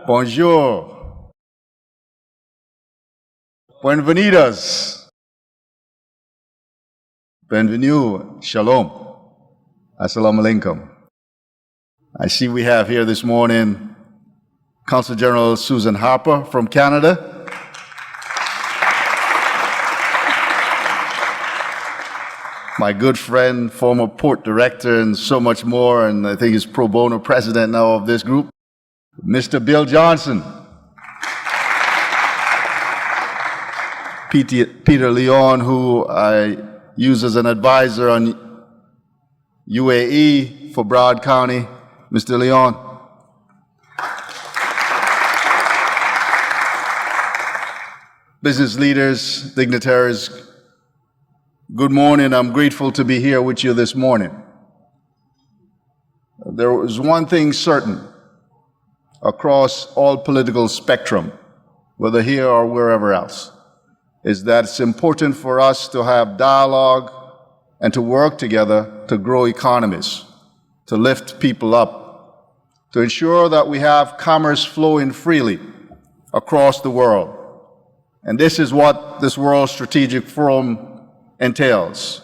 Bonjour. Buenvenidos. Bienvenue. Shalom. Assalamu alaikum. I see we have here this morning Consul General Susan Harper from Canada. My good friend, former port director, and so much more, and I think he's pro bono president now of this group, Mr. Bill Johnson. Peter Leon, who I use as an advisor on UAE for Broward County. Mr. Leon. Business leaders, dignitaries, good morning. I'm grateful to be here with you this morning. There was one thing certain across all political spectrum, whether here or wherever else, is that it's important for us to have dialogue and to work together to grow economies, to lift people up, to ensure that we have commerce flowing freely across the world. And this is what this World Strategic Forum entails.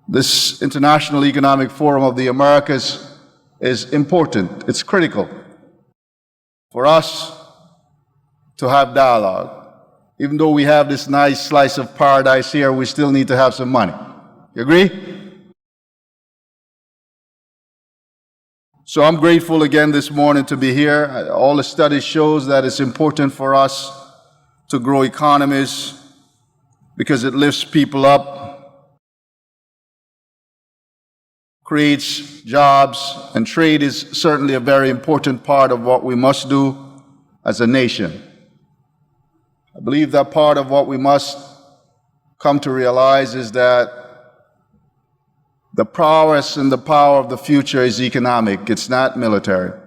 This International Economic Forum of the Americas is important. It's critical for us to have dialogue. Even though we have this nice slice of paradise here, we still need to have some money. You agree? So I'm grateful again this morning to be here. All the studies shows that it's important for us to grow economies because it lifts people up, creates jobs, and trade is certainly a very important part of what we must do as a nation. I believe that part of what we must come to realize is that the prowess and the power of the future is economic. It's not military.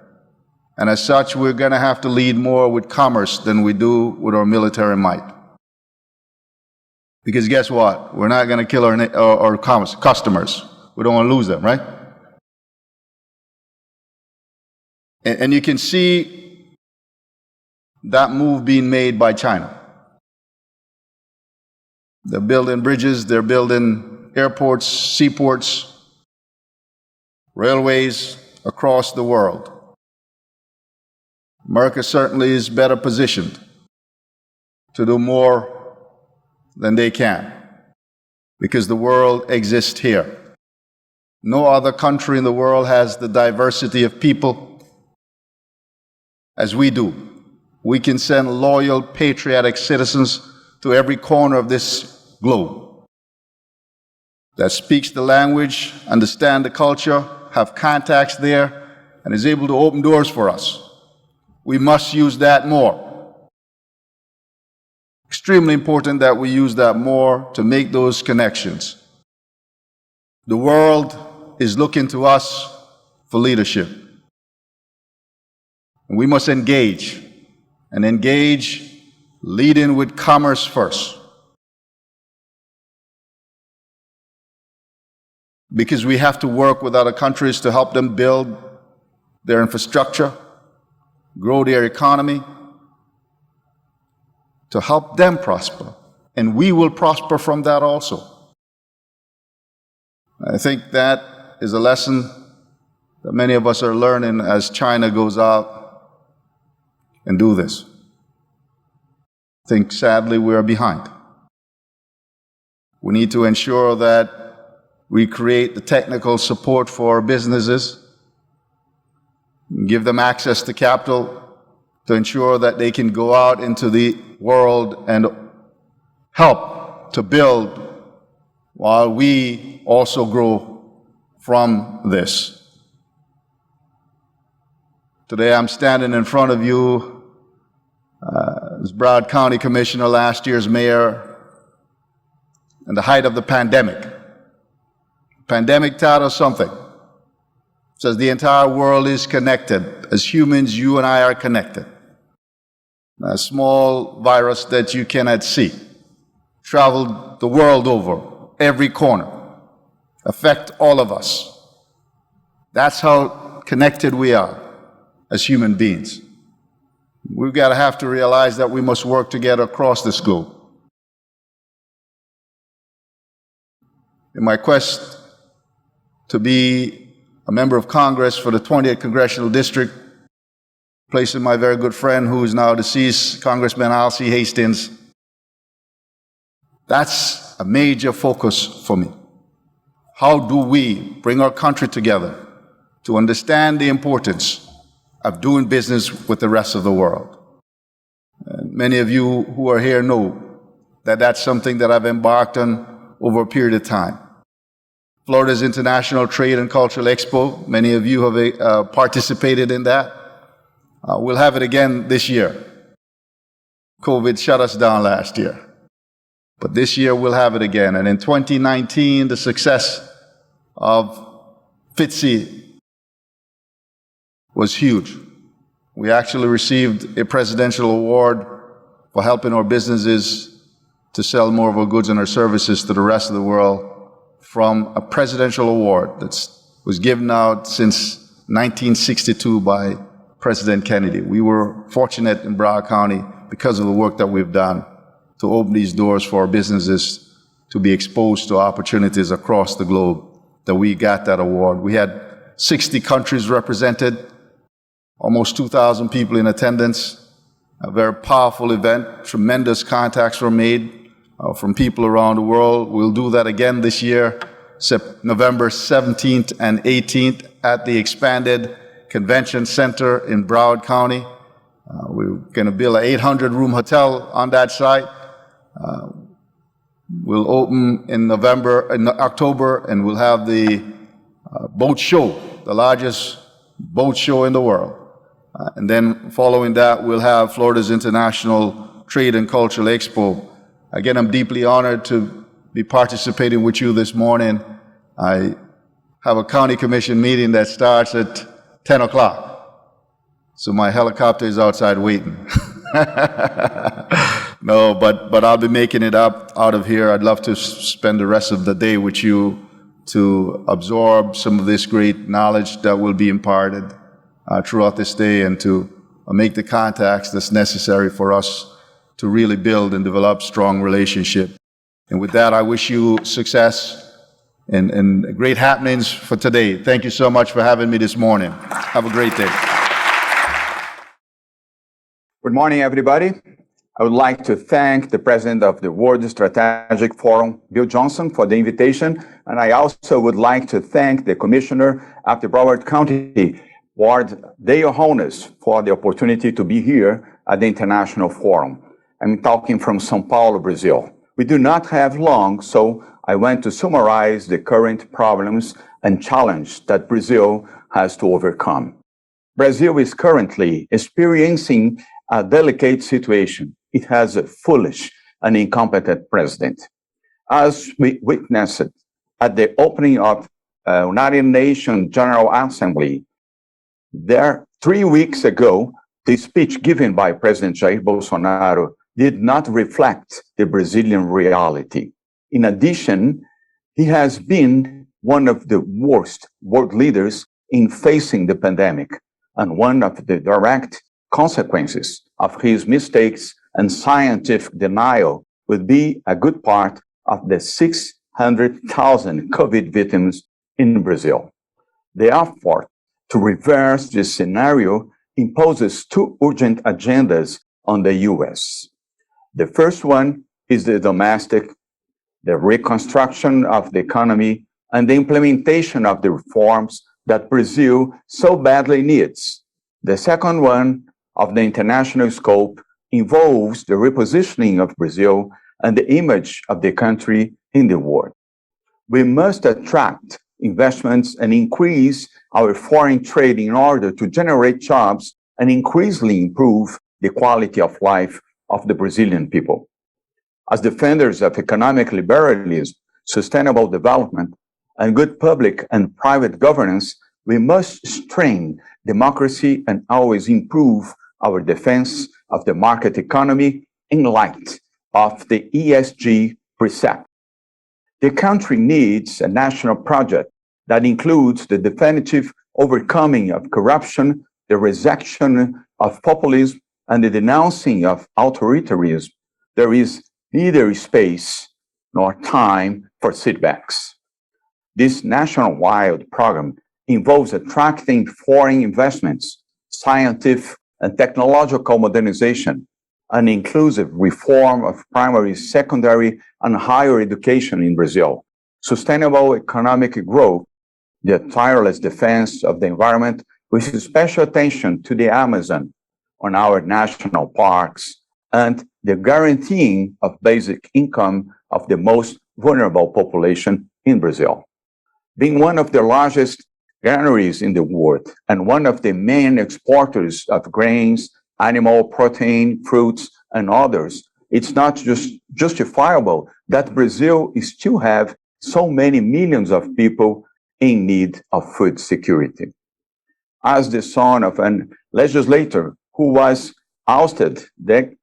And as such, we're going to have to lead more with commerce than we do with our military might. Because guess what? We're not going to kill our customers. We don't want to lose them, right? And you can see that move being made by China. They're building bridges, they're building airports, seaports, railways across the world. America certainly is better positioned to do more than they can because the world exists here. No other country in the world has the diversity of people as we do. We can send loyal, patriotic citizens to every corner of this globe that speaks the language, understand the culture, have contacts there, and is able to open doors for us. We must use that more. Extremely important that we use that more to make those connections. The world is looking to us for leadership. And we must engage, and engage leading with commerce first. Because we have to work with other countries to help them build their infrastructure, grow their economy, to help them prosper. And we will prosper from that also. I think that is a lesson that many of us are learning as China goes out and do this. I think sadly we are behind. We need to ensure that we create the technical support for our businesses, give them access to capital to ensure that they can go out into the world and help to build while we also grow from this. Today I'm standing in front of you as Broward County Commissioner, last year's mayor, in the height of the pandemic. Pandemic taught us something. It says the entire world is connected. As humans, you and I are connected. A small virus that you cannot see traveled the world over, every corner, affect all of us. That's how connected we are as human beings. We've got to have to realize that we must work together across this globe. In my quest to be a member of Congress for the 20th Congressional District, placing my very good friend who is now deceased, Congressman Al C. Hastings, that's a major focus for me. How do we bring our country together to understand the importance of doing business with the rest of the world? And many of you who are here know that that's something that I've embarked on over a period of time. Florida's International Trade and Cultural Expo, many of you have participated in that. We'll have it again this year. COVID shut us down last year. But this year we'll have it again. And in 2019, the success of FITSE was huge. We actually received a presidential award for helping our businesses to sell more of our goods and our services to the rest of the world from a presidential award that was given out since 1962 by President Kennedy. We were fortunate in Broward County because of the work that we've done to open these doors for our businesses to be exposed to opportunities across the globe, that we got that award. We had 60 countries represented, almost 2,000 people in attendance, a very powerful event. Tremendous contacts were made from people around the world. We'll do that again this year, November 17th and 18th at the expanded Convention Center in Broward County. We're going to build an 800-room hotel on that site. We'll open in October, and we'll have the boat show, the largest boat show in the world. And then following that, we'll have Florida's International Trade and Cultural Expo. Again, I'm deeply honored to be participating with you this morning. I have a county commission meeting that starts at 10 o'clock. So my helicopter is outside waiting. No, but I'll be making it up out of here. I'd love to spend the rest of the day with you to absorb some of this great knowledge that will be imparted throughout this day, and to make the contacts that's necessary for us to really build and develop strong relationship. And with that, I wish you success and great happenings for today. Thank you so much for having me this morning. Have a great day. Good morning, everybody. I would like to thank the President of the World Strategic Forum, Bill Johnson, for the invitation. And I also would like to thank the Commissioner of the Broward County, Ward Dale Holness, for the opportunity to be here at the International Forum. I'm talking from São Paulo, Brazil. We do not have long, so I want to summarize the current problems and challenge that Brazil has to overcome. Brazil is currently experiencing a delicate situation. It has a foolish and incompetent president. As we witnessed at the opening of United Nations General Assembly, there 3 weeks ago, the speech given by President Jair Bolsonaro did not reflect the Brazilian reality. In addition, he has been one of the worst world leaders in facing the pandemic, and one of the direct consequences of his mistakes and scientific denial would be a good part of the 600,000 COVID victims in Brazil. The effort to reverse this scenario imposes two urgent agendas on the U.S. The first one is the domestic, the reconstruction of the economy, and the implementation of the reforms that Brazil so badly needs. The second one, of the international scope, involves the repositioning of Brazil and the image of the country in the world. We must attract investments and increase our foreign trade in order to generate jobs and increasingly improve the quality of life of the Brazilian people. As defenders of economic liberalism, sustainable development, and good public and private governance, we must strengthen democracy and always improve our defense of the market economy in light of the ESG precept. The country needs a national project that includes the definitive overcoming of corruption, the rejection of populism, and the denouncing of authoritarianism. There is neither space nor time for setbacks. This nationwide program involves attracting foreign investments, scientific and technological modernization, an inclusive reform of primary, secondary, and higher education in Brazil, sustainable economic growth, the tireless defense of the environment, with special attention to the Amazon, on our national parks, and the guaranteeing of basic income of the most vulnerable population in Brazil. Being one of the largest granaries in the world and one of the main exporters of grains, animal protein, fruits, and others, it's not just justifiable that Brazil still have so many millions of people in need of food security. As the son of an legislator who was ousted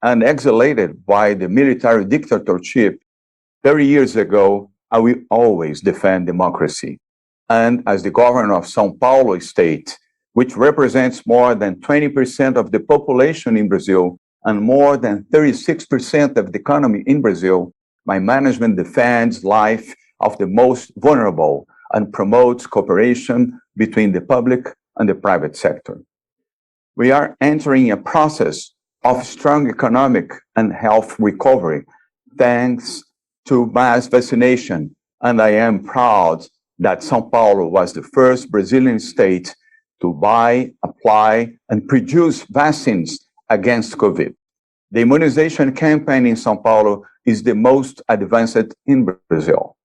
and exiled by the military dictatorship 30 years ago, I will always defend democracy. And as the governor of São Paulo state, which represents more than 20% of the population in Brazil and more than 36% of the economy in Brazil, my management defends life of the most vulnerable and promotes cooperation between the public and the private sector. We are entering a process of strong economic and health recovery thanks to mass vaccination, and I am proud that São Paulo was the first Brazilian state to buy, apply, and produce vaccines against COVID. The immunization campaign in São Paulo is the most advanced in Brazil.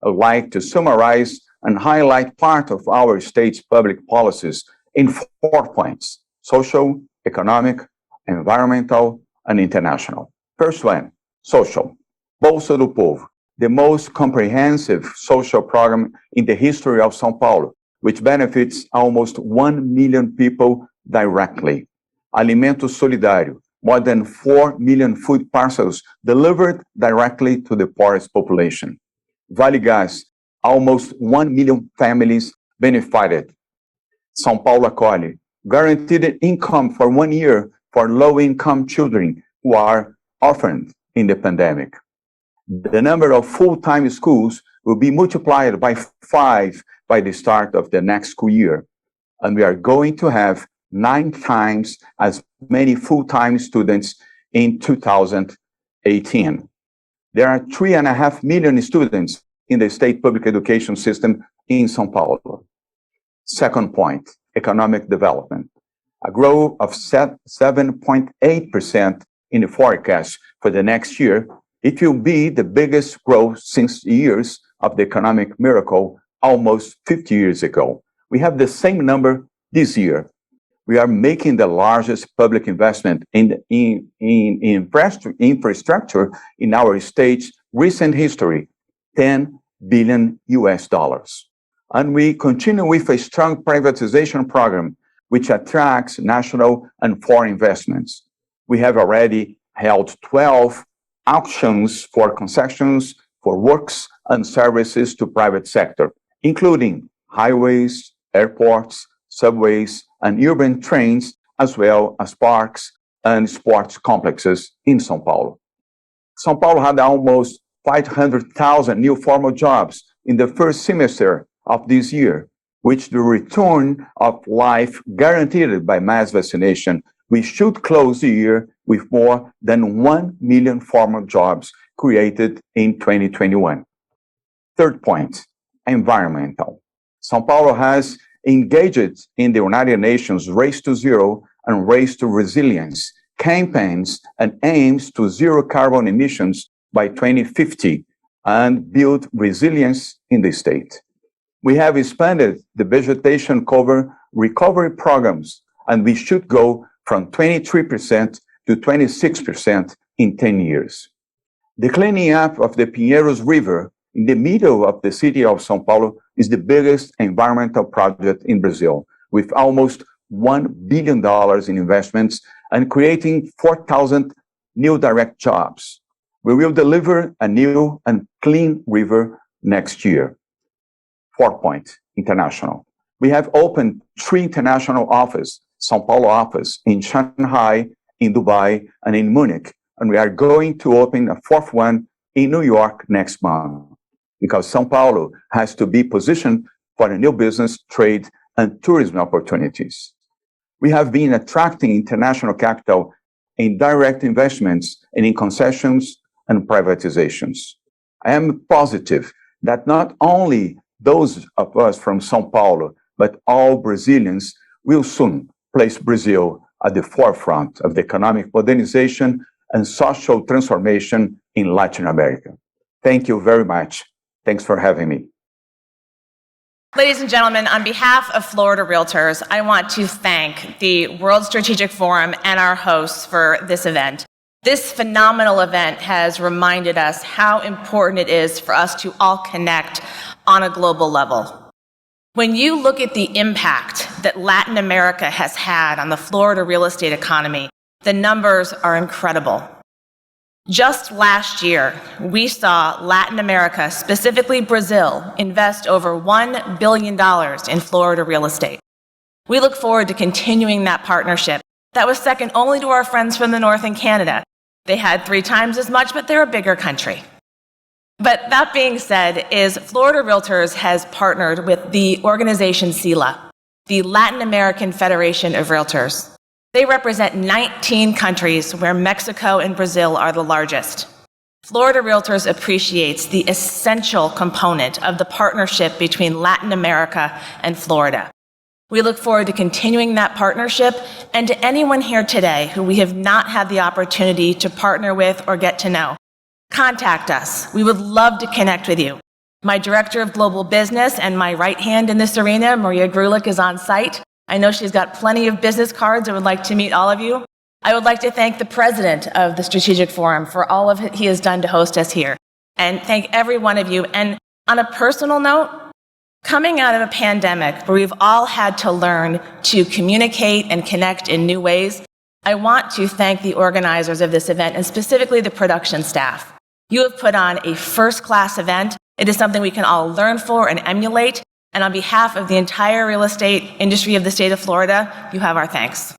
I would like to summarize and highlight part of our state's public policies in 4 points: social, economic, environmental, and international. First one, social. Bolsa do Povo, the most comprehensive social program in the history of São Paulo, which benefits almost 1 million people directly. Alimento Solidário, more than 4 million food parcels delivered directly to the poorest population. Vale Gás, almost 1 million families benefited. São Paulo Acolhe, guaranteed income for 1 year for low-income children who are orphaned in the pandemic. The number of full-time schools will be multiplied by 5 by the start of the next school year, and we are going to have 9 times as many full-time students in 2018. There are 3.5 million students in the state public education system in São Paulo. Second point, economic development. A growth of 7.8% in the forecast for the next year. It will be the biggest growth since years of the economic miracle almost 50 years ago. We have the same number this year. We are making the largest public investment in infrastructure in our state's recent history, $10 billion. And we continue with a strong privatization program which attracts national and foreign investments. We have already held 12 auctions for concessions for works and services to private sector, including highways, airports, subways, and urban trains, as well as parks and sports complexes in São Paulo. São Paulo had almost 500,000 new formal jobs in the first semester of this year, which the return of life guaranteed by mass vaccination. We should close the year with more than 1 million formal jobs created in 2021. Third point, environmental. São Paulo has engaged in the United Nations Race to Zero and Race to Resilience campaigns and aims to zero carbon emissions by 2050 and build resilience in the state. We have expanded the vegetation cover recovery programs, and we should go from 23% to 26% in 10 years. The cleaning up of the Pinheiros River in the middle of the city of São Paulo is the biggest environmental project in Brazil, with almost $1 billion in investments and creating 4,000 new direct jobs. We will deliver a new and clean river next year. 4-point, international. We have opened 3 international offices, São Paulo office in Shanghai, in Dubai, and in Munich. And we are going to open a 4th one in New York next month, because São Paulo has to be positioned for a new business, trade, and tourism opportunities. We have been attracting international capital in direct investments and in concessions and privatizations. I am positive that not only those of us from São Paulo, but all Brazilians will soon place Brazil at the forefront of the economic modernization and social transformation in Latin America. Thank you very much. Thanks for having me. Ladies and gentlemen, on behalf of Florida Realtors, I want to thank the World Strategic Forum and our hosts for this event. This phenomenal event has reminded us how important it is for us to all connect on a global level. When you look at the impact that Latin America has had on the Florida real estate economy, the numbers are incredible. Just last year, we saw Latin America, specifically Brazil, invest over $1 billion in Florida real estate. We look forward to continuing that partnership. That was second only to our friends from the North in Canada. They had 3 times as much, but they're a bigger country. But that being said, Florida Realtors has partnered with the organization SILA, the Latin American Federation of Realtors. They represent 19 countries where Mexico and Brazil are the largest. Florida Realtors appreciates the essential component of the partnership between Latin America and Florida. We look forward to continuing that partnership, and to anyone here today who we have not had the opportunity to partner with or get to know, contact us. We would love to connect with you. My Director of Global Business and my right hand in this arena, Maria Grulich, is on site. I know she's got plenty of business cards and would like to meet all of you. I would like to thank the President of the Strategic Forum for all of he has done to host us here, and thank every one of you. And on a personal note, coming out of a pandemic where we've all had to learn to communicate and connect in new ways, I want to thank the organizers of this event, and specifically the production staff. You have put on a first-class event. It is something we can all learn for and emulate. And on behalf of the entire real estate industry of the state of Florida, you have our thanks.